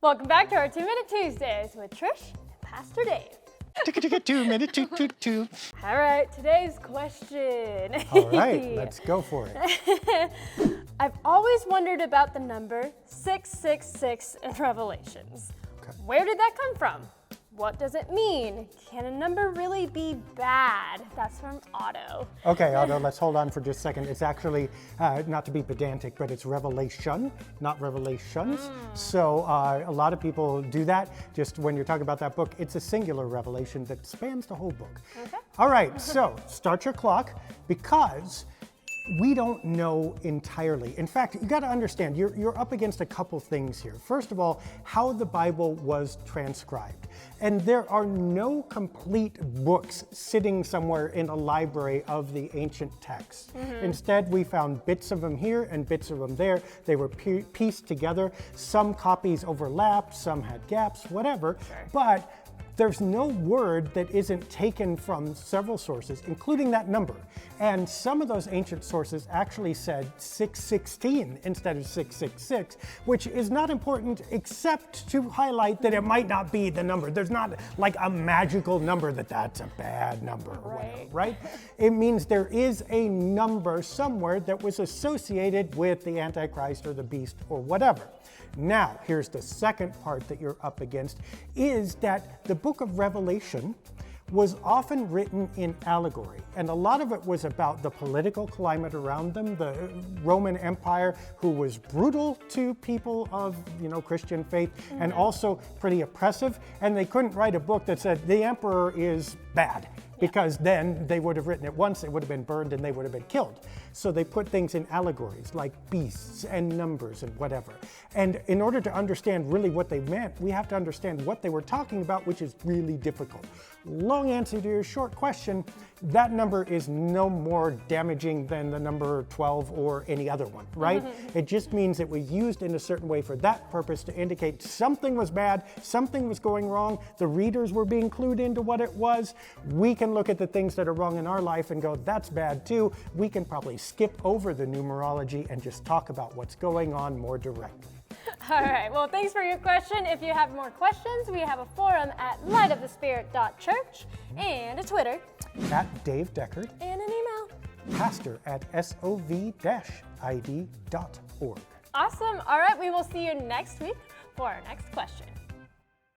Welcome back to our 2-Minute Tuesdays with Trish and Pastor Dave. 2 minute, two. All right, today's question. All right, let's go for it. I've always wondered about the number 666 in Revelations. Okay. Where did that come from? What does it mean? Can a number really be bad? That's from Otto. Okay, Otto, let's hold on for just a second. It's actually, not to be pedantic, but it's revelation, not revelations. So a lot of people do that. Just when you're talking about that book, it's a singular revelation that spans the whole book. Okay. All right, so start your clock because we don't know entirely. In fact, you got to understand, you're up against a couple things here. First of all, how the Bible was transcribed. And there are no complete books sitting somewhere in a library of the ancient texts. Instead, we found bits of them here and bits of them there. They were pieced together. Some copies overlapped, some had gaps, whatever. But there's no word that isn't taken from several sources, including that number. And some of those ancient sources actually said 616 instead of 666, which is not important except to highlight that it might not be the number. There's not like a magical number that's a bad number or whatever, right? It means there is a number somewhere that was associated with the Antichrist or the beast or whatever. Now, here's the second part that you're up against, is that the book of Revelation was often written in allegory. And a lot of it was about the political climate around them, the Roman Empire, who was brutal to people of, Christian faith, and also pretty oppressive. And they couldn't write a book that said the emperor is bad, because then they would have written it once, it would have been burned, and they would have been killed. So they put things in allegories like beasts and numbers and whatever. And in order to understand really what they meant, we have to understand what they were talking about, which is really difficult. Long answer to your short question, that number is no more damaging than the number 12 or any other one, right? It just means it was used in a certain way for that purpose to indicate something was bad, something was going wrong, the readers were being clued into what it was. We can look at the things that are wrong in our life and go, that's bad too. We can probably skip over the numerology and just talk about what's going on more directly. All right, well, thanks for your question. If you have more questions, we have a forum at lightofthespIrit.church and a Twitter. At Dave Deckard. And an email. pastor@sov-id.org. Awesome. All right, we will see you next week for our next question.